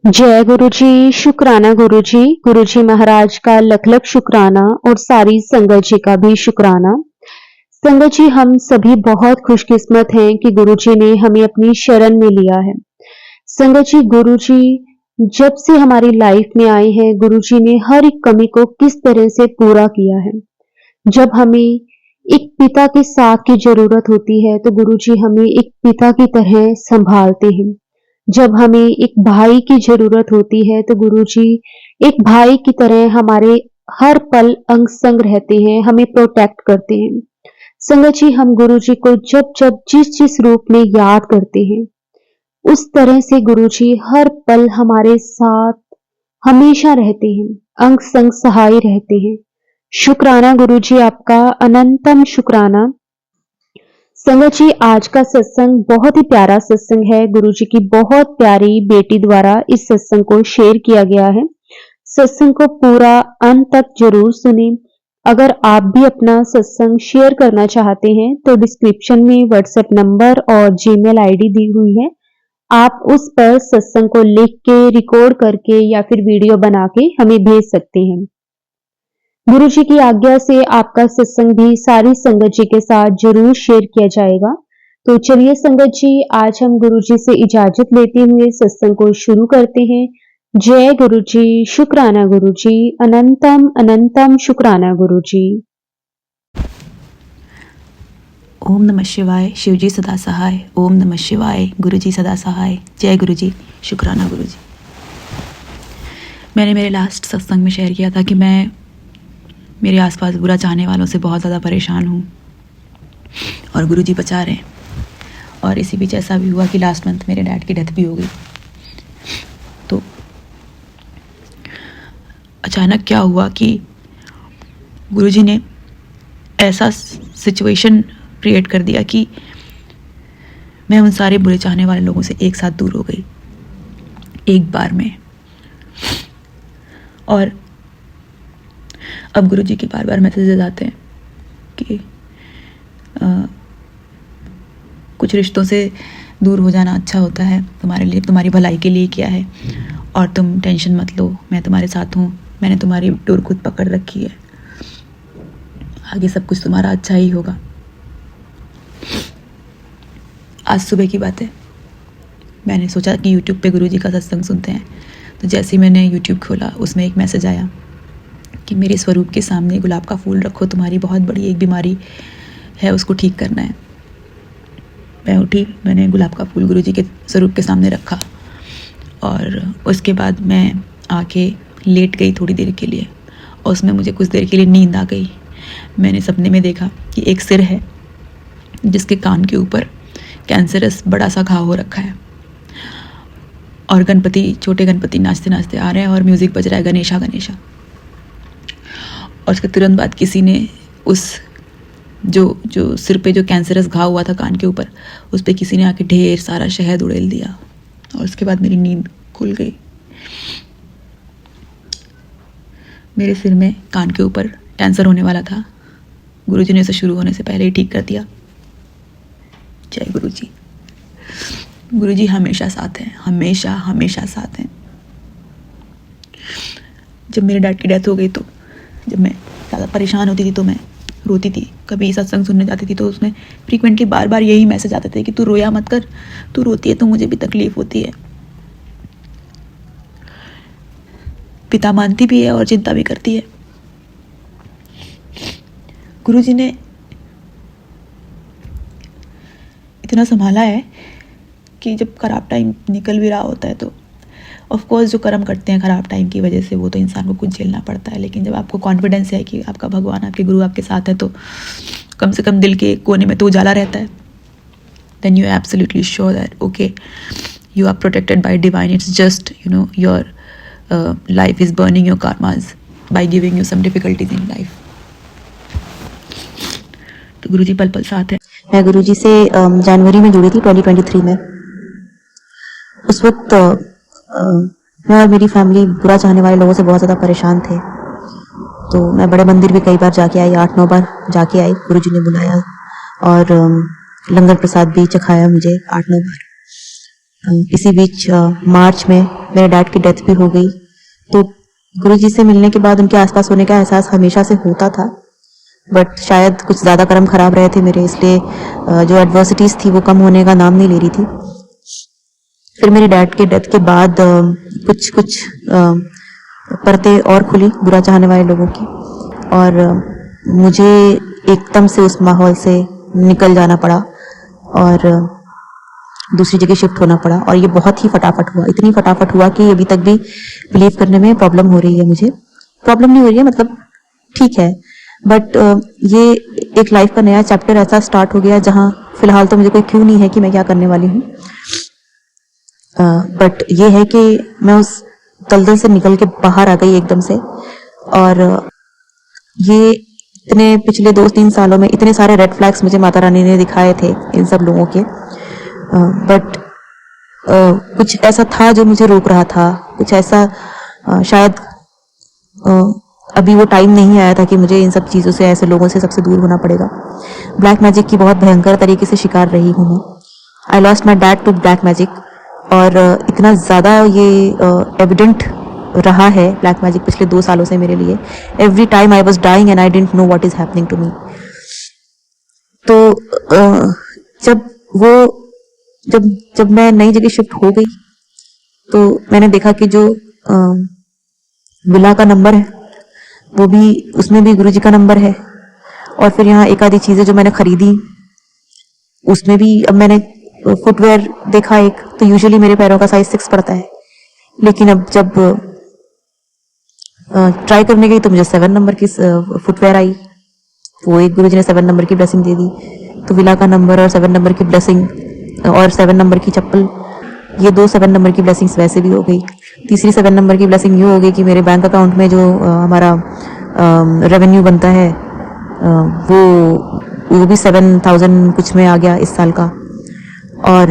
जय गुरु जी। शुक्राना गुरु जी। गुरु जी महाराज का लख लख शुक्राना और सारी संगत जी का भी शुक्राना। संगत जी, हम सभी बहुत खुशकिस्मत हैं कि गुरु जी ने हमें अपनी शरण में लिया है। संगत जी, गुरु जी जब से हमारी लाइफ में आए हैं, गुरु जी ने हर एक कमी को किस तरह से पूरा किया है। जब हमें एक पिता के साथ की जरूरत होती है तो गुरु जी हमें एक पिता की तरह संभालते हैं। जब हमें एक भाई की जरूरत होती है तो गुरुजी एक भाई की तरह हमारे हर पल अंग संग रहते हैं, हमें प्रोटेक्ट करते हैं। संगत जी, हम गुरुजी को जब जब जिस जिस रूप में याद करते हैं उस तरह से गुरुजी हर पल हमारे साथ हमेशा रहते हैं, अंग संग सहाय रहते हैं। शुक्राना गुरुजी, आपका अनंतम शुक्राना। संगत जी, आज का सत्संग बहुत ही प्यारा सत्संग है। गुरु जी की बहुत प्यारी बेटी द्वारा इस सत्संग को शेयर किया गया है। सत्संग को पूरा अंत तक जरूर सुने। अगर आप भी अपना सत्संग शेयर करना चाहते हैं तो डिस्क्रिप्शन में व्हाट्सएप नंबर और जीमेल आईडी दी हुई है। आप उस पर सत्संग को लिख के, रिकॉर्ड करके या फिर वीडियो बना के हमें भेज सकते हैं। गुरु जी की आज्ञा से आपका सत्संग भी सारी संगत जी के साथ जरूर शेयर किया जाएगा। तो चलिए संगत जी, आज हम गुरु जी से इजाजत लेते हुए सत्संग को शुरू करते हैं। जय गुरु जी। शुक्राना गुरु जी। अनंतम अनंतम शुक्राना गुरु जी। ओम नमः शिवाय। शिव जी सदा सहाय। ओम नमः शिवाय। गुरु जी सदा सहाय। जय गुरु जी। शुक्राना गुरु जी। मैंने मेरे लास्ट सत्संग में शेयर किया था कि मैं मेरे आसपास बुरा चाहने वालों से बहुत ज़्यादा परेशान हूँ और गुरु जी बचा रहे हैं। और इसी बीच ऐसा भी हुआ कि लास्ट मंथ मेरे डैड की डेथ भी हो गई। तो अचानक क्या हुआ कि गुरु जी ने ऐसा सिचुएशन क्रिएट कर दिया कि मैं उन सारे बुरे चाहने वाले लोगों से एक साथ दूर हो गई एक बार में। और अब गुरु जी के बार बार मैसेजेस आते हैं कि कुछ रिश्तों से दूर हो जाना अच्छा होता है तुम्हारे लिए, तुम्हारी भलाई के लिए किया है और तुम टेंशन मत लो, मैं तुम्हारे साथ हूँ, मैंने तुम्हारी डोर खुद पकड़ रखी है, आगे सब कुछ तुम्हारा अच्छा ही होगा। आज सुबह की बात है, मैंने सोचा कि यूट्यूब पे गुरु जी का सत्संग सुनते हैं। तो जैसे ही मैंने यूट्यूब खोला उसमें एक मैसेज आया कि मेरे स्वरूप के सामने गुलाब का फूल रखो, तुम्हारी बहुत बड़ी एक बीमारी है, उसको ठीक करना है। मैं उठी, मैंने गुलाब का फूल गुरुजी के स्वरूप के सामने रखा और उसके बाद मैं आके लेट गई थोड़ी देर के लिए और उसमें मुझे कुछ देर के लिए नींद आ गई। मैंने सपने में देखा कि एक सिर है जिसके कान के ऊपर कैंसरस बड़ा सा घाव हो रखा है और गणपति, छोटे गणपति नाचते नाचते आ रहे हैं और म्यूज़िक बज रहा है गणेशा गणेशा। और उसके तुरंत बाद किसी ने उस जो सिर पे जो कैंसरस घाव हुआ था कान के ऊपर, उस पर किसी ने आके ढेर सारा शहद उड़ेल दिया और उसके बाद मेरी नींद खुल गई। मेरे सिर में कान के ऊपर कैंसर होने वाला था, गुरुजी ने उसे शुरू होने से पहले ही ठीक कर दिया। जय गुरु जी। गुरु जी हमेशा साथ हैं, हमेशा हमेशा साथ हैं। जब मेरे डैड की डेथ हो गई तो जब मैं ज़्यादा परेशान होती थी तो मैं रोती थी। कभी सत्संग सुनने जाती थी तो उसमें फ्रीक्वेंटली बार बार यही मैसेज आते थे कि तू रोया मत कर, तू रोती है तो मुझे भी तकलीफ होती है। पिता मानती भी है और चिंता भी करती है। गुरुजी ने इतना संभाला है कि जब खराब टाइम निकल भी रहा होता है तो ऑफ कोर्स जो कर्म करते हैं खराब टाइम की वजह से वो तो इंसान को कुछ झेलना पड़ता है, लेकिन जब आपको कॉन्फिडेंस है कि आपका भगवान, आपके गुरु आपके साथ है तो कम से कम दिल के कोने में तो उजाला रहता है। Then you are absolutely sure that okay, you are protected by divine. It's just your life is burning your karmas by giving you some difficulties in life. तो गुरु जी पल पल साथ है। मैं गुरुजी से जनवरी में जुड़ी थी 2023 में। उस वक्त मैं और मेरी फैमिली बुरा चाहने वाले लोगों से बहुत ज़्यादा परेशान थे। तो मैं बड़े मंदिर भी कई बार जाके आई, 8-9 बार जाके आई। गुरुजी ने बुलाया और लंगर प्रसाद भी चखाया मुझे 8-9 बार। इसी बीच मार्च में मेरे डैड की डेथ भी हो गई। तो गुरुजी से मिलने के बाद उनके आसपास होने का एहसास हमेशा से होता था, बट शायद कुछ ज़्यादा कर्म खराब रहे थे मेरे, इसलिए जो एडवर्सिटीज़ थी वो कम होने का नाम नहीं ले रही थी। फिर मेरे डैड के डेथ के बाद कुछ कुछ परतें और खुली बुरा चाहने वाले लोगों की, और मुझे एकदम से उस माहौल से निकल जाना पड़ा और दूसरी जगह शिफ्ट होना पड़ा। और ये बहुत ही फटाफट हुआ, इतनी फटाफट हुआ कि अभी तक भी बिलीव करने में प्रॉब्लम हो रही है मुझे। प्रॉब्लम नहीं हो रही है, मतलब ठीक है, बट ये एक लाइफ का नया चैप्टर ऐसा स्टार्ट हो गया जहां फिलहाल तो मुझे कोई क्लू नहीं है कि मैं क्या करने वाली हूँ। बट ये है कि मैं उस दलदल से निकल के बाहर आ गई एकदम से। और ये इतने पिछले 2-3 सालों में इतने सारे रेड फ्लैग्स मुझे माता रानी ने दिखाए थे इन सब लोगों के, बट कुछ ऐसा था जो मुझे रोक रहा था, कुछ ऐसा शायद अभी वो टाइम नहीं आया था कि मुझे इन सब चीज़ों से, ऐसे लोगों से सबसे दूर होना पड़ेगा। ब्लैक मैजिक की बहुत भयंकर तरीके से शिकार रही हूँ मैं। I lost my dad to black magic, और इतना ज़्यादा ये एविडेंट रहा है ब्लैक मैजिक पिछले 2 सालों से मेरे लिए। Every time I was dying and I didn't know what is happening to me. तो जब मैं नई जगह शिफ्ट हो गई तो मैंने देखा कि जो विला का नंबर है वो भी, उसमें भी गुरुजी का नंबर है। और फिर यहाँ एक आधी चीजें जो मैंने खरीदी उसमें भी, अब मैंने फुटवेयर देखा एक, तो यूजुअली मेरे पैरों का साइज 6 पड़ता है, लेकिन अब जब ट्राई करने गई तो मुझे 7 नंबर की फुटवेयर आई। वो एक गुरुजी ने 7 नंबर की ब्लेसिंग दे दी। तो विला का नंबर और 7 नंबर की ब्लेसिंग और 7 नंबर की चप्पल, ये 2 7 नंबर की ब्लेसिंग्स वैसे भी हो गई। तीसरी 7 नंबर की ब्लेसिंग ये हो गई कि मेरे बैंक अकाउंट में जो हमारा रेवेन्यू बनता है वो भी 7,000 कुछ में आ गया इस साल का। और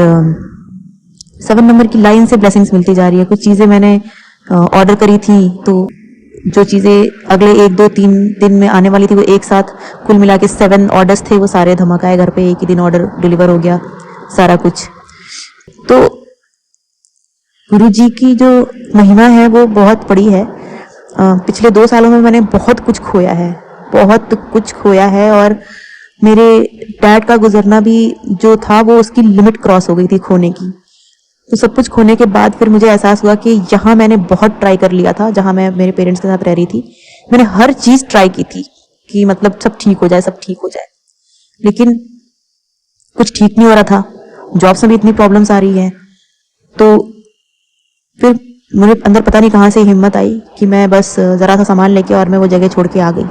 7 नंबर की लाइन से ब्लेसिंग्स मिलती जा रही है। कुछ चीज़ें मैंने ऑर्डर करी थी, तो जो चीज़ें अगले 1-2-3 दिन में आने वाली थी वो एक साथ कुल मिला के 7 ऑर्डर्स थे, वो सारे धमाकाए घर पे, एक ही दिन ऑर्डर डिलीवर हो गया सारा कुछ। तो गुरुजी की जो महिमा है वो बहुत बड़ी है। पिछले 2 सालों में मैंने बहुत कुछ खोया है, बहुत कुछ खोया है, और मेरे डैड का गुजरना भी जो था वो उसकी लिमिट क्रॉस हो गई थी खोने की। तो सब कुछ खोने के बाद फिर मुझे एहसास हुआ कि यहाँ मैंने बहुत ट्राई कर लिया था, जहाँ मैं मेरे पेरेंट्स के साथ रह रही थी। मैंने हर चीज ट्राई की थी कि मतलब सब ठीक हो जाए, सब ठीक हो जाए, लेकिन कुछ ठीक नहीं हो रहा था। जॉब से भी इतनी प्रॉब्लम्स आ रही है। तो फिर मुझे अंदर पता नहीं कहाँ से हिम्मत आई कि मैं बस जरा सा सामान लेके और मैं वो जगह छोड़ के आ गई।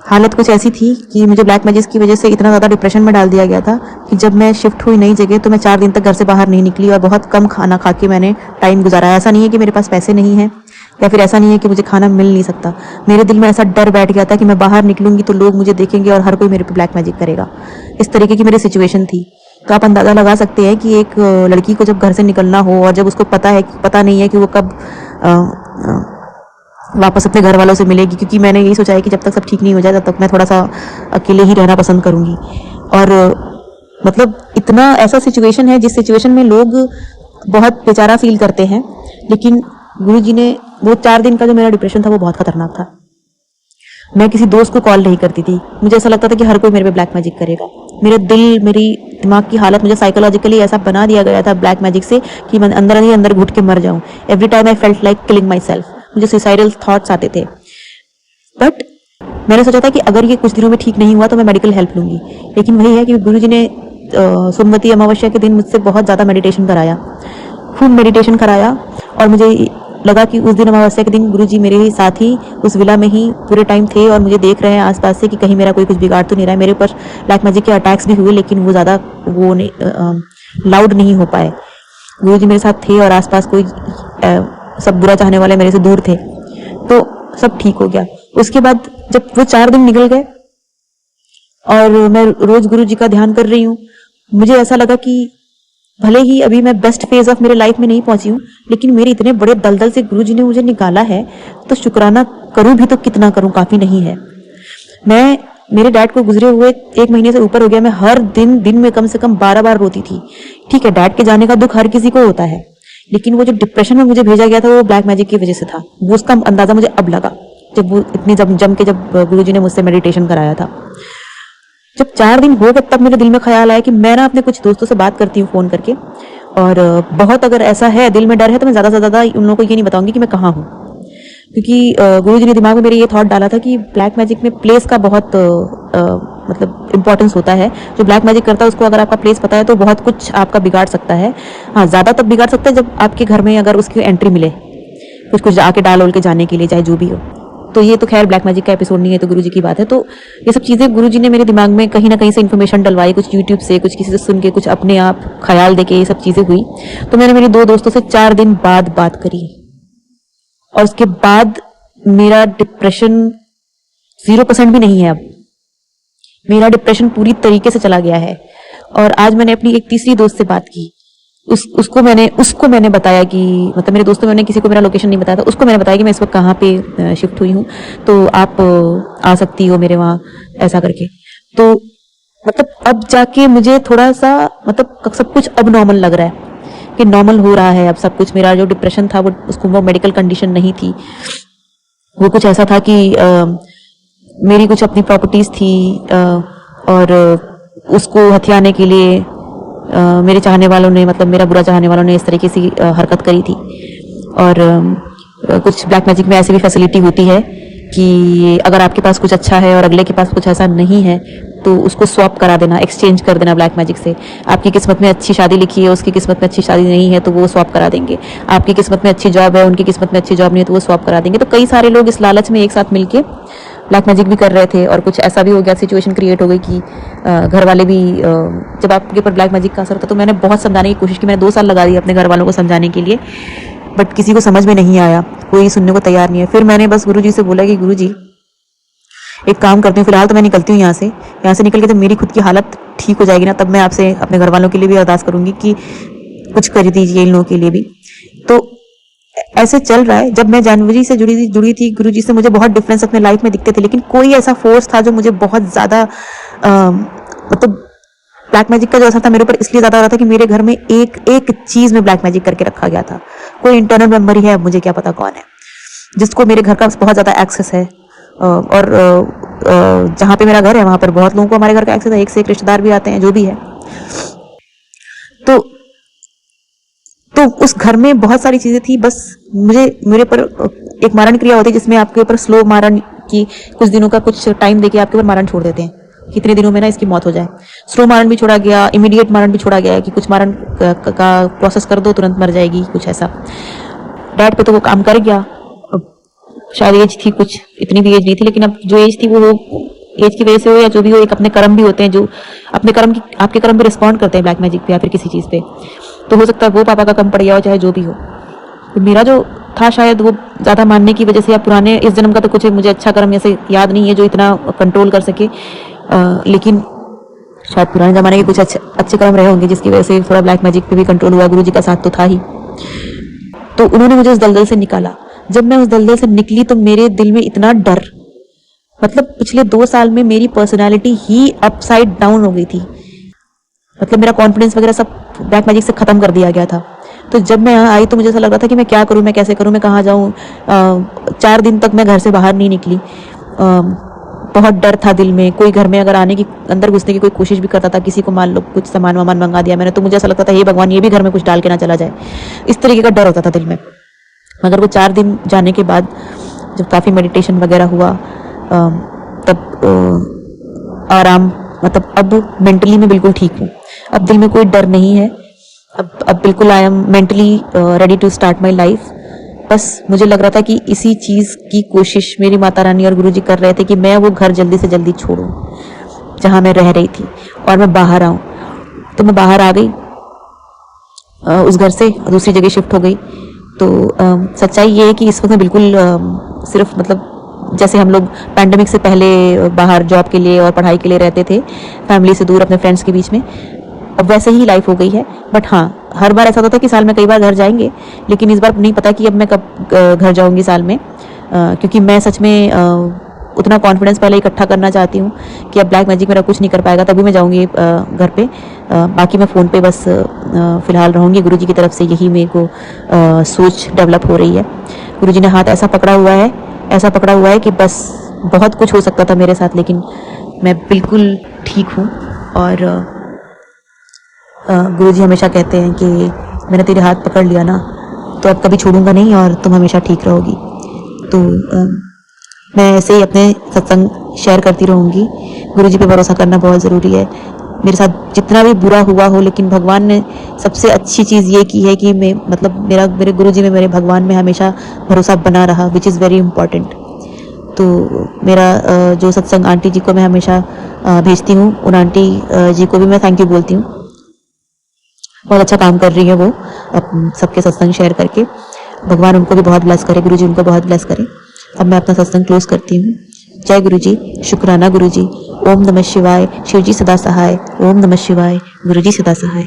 हालत कुछ ऐसी थी कि मुझे ब्लैक मैजिक की वजह से इतना ज़्यादा डिप्रेशन में डाल दिया गया था कि जब मैं शिफ्ट हुई नई जगह तो मैं 4 दिन तक घर से बाहर नहीं निकली, और बहुत कम खाना खा के मैंने टाइम गुजारा। ऐसा नहीं है कि मेरे पास पैसे नहीं हैं, या फिर ऐसा नहीं है कि मुझे खाना मिल नहीं सकता। मेरे दिल में ऐसा डर बैठ गया था कि मैं बाहर निकलूंगी तो लोग मुझे देखेंगे और हर कोई मेरे पे ब्लैक मैजिक करेगा। इस तरीके की मेरी सिचुएशन थी। तो आप अंदाजा लगा सकते हैं कि एक लड़की को जब घर से निकलना हो और जब उसको पता नहीं है कि वो कब वापस अपने घर वालों से मिलेगी, क्योंकि मैंने यही सोचा है कि जब तक सब ठीक नहीं हो जाए तब तक मैं थोड़ा सा अकेले ही रहना पसंद करूंगी। और मतलब इतना ऐसा सिचुएशन है जिस सिचुएशन में लोग बहुत बेचारा फील करते हैं, लेकिन गुरुजी ने वो 4 दिन का जो मेरा डिप्रेशन था वो बहुत खतरनाक था। मैं किसी दोस्त को कॉल नहीं करती थी, मुझे ऐसा लगता था कि हर कोई मेरे पे ब्लैक मैजिक करेगा। मेरे मेरी दिमाग की हालत, मुझे साइकोलॉजिकली ऐसा बना दिया गया था ब्लैक मैजिक से कि मैं अंदर ही अंदर घुट के मर जाऊं। Every time I felt like killing my self. मुझे सुसाइडल थॉट्स आते थे। बट मैंने सोचा था कि अगर ये कुछ दिनों में ठीक नहीं हुआ तो मैं मेडिकल हेल्प लूंगी। लेकिन वही है कि गुरुजी ने सोमवती अमावस्या के दिन मुझसे बहुत ज़्यादा मेडिटेशन कराया, खूब मेडिटेशन कराया। और मुझे लगा कि उस दिन अमावस्या के दिन गुरुजी मेरे ही साथ ही उस विला में ही पूरे टाइम थे और मुझे देख रहे हैं आसपास से कि कहीं मेरा कोई कुछ बिगाड़ तो नहीं रहा है। मेरे ऊपर ब्लैक मैजिक के अटैक्स भी हुए, लेकिन वो ज़्यादा वो नहीं लाउड नहीं हो पाए। गुरुजी मेरे साथ थे और आसपास कोई सब बुरा चाहने वाले मेरे से दूर थे, तो सब ठीक हो गया। उसके बाद जब वो 4 दिन निकल गए और मैं रोज गुरुजी का ध्यान कर रही हूँ, मुझे ऐसा लगा कि भले ही अभी मैं बेस्ट फेज ऑफ मेरे लाइफ में नहीं पहुंची हूँ, लेकिन मेरे इतने बड़े दलदल से गुरुजी ने मुझे निकाला है, तो शुक्राना करूं भी तो कितना करूं, काफी नहीं है। मेरे डैड को गुजरे हुए 1 महीने से ऊपर हो गया। मैं हर दिन में कम से कम 12 बार रोती थी ठीक है, डैड के जाने का दुख हर किसी को होता है, लेकिन वो जो डिप्रेशन में मुझे भेजा गया था वो ब्लैक मैजिक की वजह से था। वो उसका अंदाजा मुझे अब लगा जब वो इतनी जम के जब गुरुजी ने मुझसे मेडिटेशन कराया था। जब 4 दिन हो गए तब मेरे दिल में ख्याल आया कि मैं ना अपने कुछ दोस्तों से बात करती हूँ फोन करके, और बहुत अगर ऐसा है दिल में डर है तो मैं ज्यादा से ज्यादा उन लोगों को ये नहीं बताऊंगी कि मैं कहाँ हूँ, क्योंकि गुरुजी ने दिमाग में मेरे ये थॉट डाला था कि ब्लैक मैजिक में प्लेस का बहुत मतलब इंपॉर्टेंस होता है। जो ब्लैक मैजिक करता है उसको अगर आपका प्लेस पता है तो बहुत कुछ आपका बिगाड़ सकता है। हाँ, ज्यादा तब बिगाड़ सकता है जब आपके घर में अगर उसकी एंट्री मिले कुछ आके डाल उल के जाने के लिए, चाहे जो भी हो। तो ये तो खैर ब्लैक मैजिक का एपिसोड नहीं है, तो गुरुजी की बात है। तो ये सब चीजें गुरुजी ने मेरे दिमाग में कहीं ना कहीं से इन्फॉर्मेशन डलवाई, कुछ यूट्यूब से, कुछ किसी से सुन के, कुछ अपने आप ख्याल देके, ये सब चीजें हुई। तो मैंने मेरे 2 दोस्तों से 4 दिन बाद बात करी, और उसके बाद मेरा डिप्रेशन 0% भी नहीं है। अब मेरा डिप्रेशन पूरी तरीके से चला गया है। और आज मैंने अपनी एक तीसरी दोस्त से बात की, उसको मैंने बताया कि मतलब मेरे दोस्तों में किसी को मेरा लोकेशन नहीं बताया था, उसको मैंने बताया कि मैं इस वक्त कहाँ पे शिफ्ट हुई हूँ, तो आप आ सकती हो मेरे वहाँ, ऐसा करके। तो मतलब अब जाके मुझे थोड़ा सा मतलब सब कुछ अब नॉर्मल लग रहा है कि नॉर्मल हो रहा है अब सब कुछ। मेरा जो डिप्रेशन था वो मेडिकल कंडीशन नहीं थी, वो कुछ ऐसा था कि मेरी कुछ अपनी प्रॉपर्टीज थी और उसको हथियाने के लिए मेरे चाहने वालों ने, मतलब मेरा बुरा चाहने वालों ने इस तरीके से हरकत करी थी। और कुछ ब्लैक मैजिक में ऐसी भी फैसिलिटी होती है कि अगर आपके पास कुछ अच्छा है और अगले के पास कुछ ऐसा नहीं है तो उसको स्वैप करा देना, एक्सचेंज कर देना ब्लैक मैजिक से। आपकी किस्मत में अच्छी शादी लिखी है, उसकी किस्मत में अच्छी शादी नहीं है तो वो स्वैप करा देंगे। आपकी किस्मत में अच्छी जॉब है, उनकी किस्मत में अच्छी जॉब नहीं है तो वो स्वैप करा देंगे। तो कई सारे लोग इस लालच में एक साथ मिलके ब्लैक मैजिक भी कर रहे थे, और कुछ ऐसा भी हो गया, सिचुएशन क्रिएट हो गई कि घर वाले भी जब आपके ऊपर ब्लैक मैजिक का असर था तो मैंने बहुत समझाने की कोशिश की। मैंने 2 साल लगा दिए अपने घर वालों को समझाने के लिए, बट किसी को समझ में नहीं आया, कोई सुनने को तैयार नहीं है। फिर मैंने बस गुरुजी से बोला कि गुरुजी एक काम करती हूँ, फिलहाल तो मैं निकलती हूँ यहाँ से निकल के जब मेरी खुद की हालत ठीक हो जाएगी ना, तब मैं आपसे अपने घर वालों के लिए भी अरदास करूंगी कि कुछ कर दीजिए इन लोगों के लिए भी। तो ऐसे चल रहा है। जब मैं जनवरी से जुड़ी थी गुरुजी से, मुझे बहुत डिफरेंस अपने लाइफ में दिखते थे, लेकिन कोई ऐसा फोर्स था जो मुझे बहुत ज्यादा मतलब ब्लैक मैजिक का जो असर था मेरे ऊपर इसलिए ज्यादा हो रहा था कि मेरे घर में एक चीज में ब्लैक मैजिक करके रखा गया था। कोई इंटरनल मेमोरी है, मुझे क्या पता कौन है, जिसको मेरे घर का बहुत ज्यादा एक्सेस है। और जहाँ पे मेरा घर है वहां पर बहुत लोगों को हमारे घर का एक्सेस है, एक से एक रिश्तेदार भी आते हैं, जो भी है। तो उस घर में बहुत सारी चीजें थी, बस मेरे पर एक मारण क्रिया होती है जिसमें आपके ऊपर स्लो मारण की कुछ दिनों का कुछ टाइम देके आपके ऊपर मारण छोड़ देते हैं, कितने दिनों में ना इसकी मौत हो जाए। स्लो मारण भी छोड़ा गया, इमीडिएट मारण भी छोड़ा गया है कि कुछ मारण का प्रोसेस कर दो तुरंत मर जाएगी, कुछ ऐसा। डैड पे तो वो काम कर गया, शायद एज थी कुछ, इतनी भी एज नहीं थी, लेकिन अब जो एज थी वो एज की वजह से हो या जो भी हो, एक अपने कर्म भी होते हैं जो अपने कर्म की आपके कर्म पे रिस्पॉन्ड करते हैं ब्लैक मैजिक पे या फिर किसी चीज पे। तो हो सकता है वो पापा का कम पड़ गया हो, चाहे जो भी हो। तो मेरा जो था शायद वो ज्यादा मानने की वजह से, या पुराने इस जन्म का तो कुछ मुझे अच्छा कर्म ऐसे याद नहीं है जो इतना कंट्रोल कर सके, लेकिन शायद पुराने जमाने के कुछ अच्छे कर्म रहे होंगे जिसकी वजह से थोड़ा ब्लैक मैजिक पे भी कंट्रोल हुआ। गुरुजी का साथ तो था ही। तो उन्होंने मुझे उस दलदल से निकाला। जब मैं उस दलदल से निकली तो मेरे दिल में इतना डर, मतलब पिछले 2 साल में मेरी पर्सनालिटी ही अपसाइड डाउन हो गई थी। मतलब मेरा कॉन्फिडेंस वगैरह सब ब्लैक मैजिक से खत्म कर दिया गया था। तो जब मैं यहाँ आई तो मुझे ऐसा लग रहा था कि मैं क्या करूं, मैं कैसे करूं, मैं कहाँ जाऊं। 4 दिन तक मैं घर से बाहर नहीं निकली। बहुत डर था दिल में। कोई घर में अगर आने की, अंदर घुसने की कोई कोशिश भी करता था, किसी को मान लो कुछ सामान वामान मंगा दिया मैंने, तो मुझे ऐसा लगता था हे भगवान ये भी घर में कुछ डाल के ना चला जाए। इस तरीके का डर होता था दिल में। मगर वो 4 दिन जाने के बाद जब काफ़ी मेडिटेशन वगैरह हुआ तब आराम, मतलब अब मेंटली मैं बिल्कुल ठीक हूँ। अब दिल में कोई डर नहीं है। अब बिल्कुल I am mentally ready to start my life. बस मुझे लग रहा था कि इसी चीज़ की कोशिश मेरी माता रानी और गुरुजी कर रहे थे कि मैं वो घर जल्दी से जल्दी छोड़ूं जहाँ मैं रह रही थी और मैं बाहर आऊँ। तो मैं बाहर आ गई उस घर से, दूसरी जगह शिफ्ट हो गई। तो सच्चाई ये है कि इस वक्त मैं बिल्कुल सिर्फ मतलब जैसे हम लोग पैंडेमिक से पहले बाहर जॉब के लिए और पढ़ाई के लिए रहते थे, फैमिली से दूर अपने फ्रेंड्स के बीच में, अब वैसे ही लाइफ हो गई है। बट हाँ, हर बार ऐसा होता था कि साल में कई बार घर जाएंगे, लेकिन इस बार नहीं पता कि अब मैं कब घर जाऊंगी साल में, क्योंकि मैं सच में उतना कॉन्फिडेंस पहले इकट्ठा करना चाहती हूँ कि अब ब्लैक मैजिक मेरा कुछ नहीं कर पाएगा, तभी मैं जाऊँगी घर पे। बाकी मैं फ़ोन पे बस फ़िलहाल रहूँगी। गुरुजी की तरफ से यही मेरे को सोच डेवलप हो रही है। गुरुजी ने हाथ ऐसा पकड़ा हुआ है कि बस बहुत कुछ हो सकता था मेरे साथ, लेकिन मैं बिल्कुल ठीक हूँ। और गुरुजी हमेशा कहते हैं कि मैंने तेरे हाथ पकड़ लिया ना, तो अब कभी छोड़ूंगा नहीं और तुम हमेशा ठीक रहोगी। तो मैं ऐसे ही अपने सत्संग शेयर करती रहूँगी। गुरुजी पे भरोसा करना बहुत ज़रूरी है। मेरे साथ जितना भी बुरा हुआ हो, लेकिन भगवान ने सबसे अच्छी चीज़ ये की है कि मेरे गुरुजी में, मेरे भगवान में हमेशा भरोसा बना रहा, विच इज़ वेरी इंपॉर्टेंट। तो मेरा जो सत्संग आंटी जी को मैं हमेशा भेजती हूँ, उन आंटी जी को भी मैं थैंक यू बोलती हूँ। बहुत अच्छा काम कर रही है वो सबके सत्संग शेयर करके। भगवान उनको भी बहुत ब्लेस करे, गुरुजी उनको बहुत ब्लेस करे। अब मैं अपना सत्संग क्लोज करती हूँ। जय गुरुजी, शुक्राना गुरुजी। ओम नमः शिवाय, शिवजी सदा सहाय। ओम नमः शिवाय, गुरुजी सदा सहाय।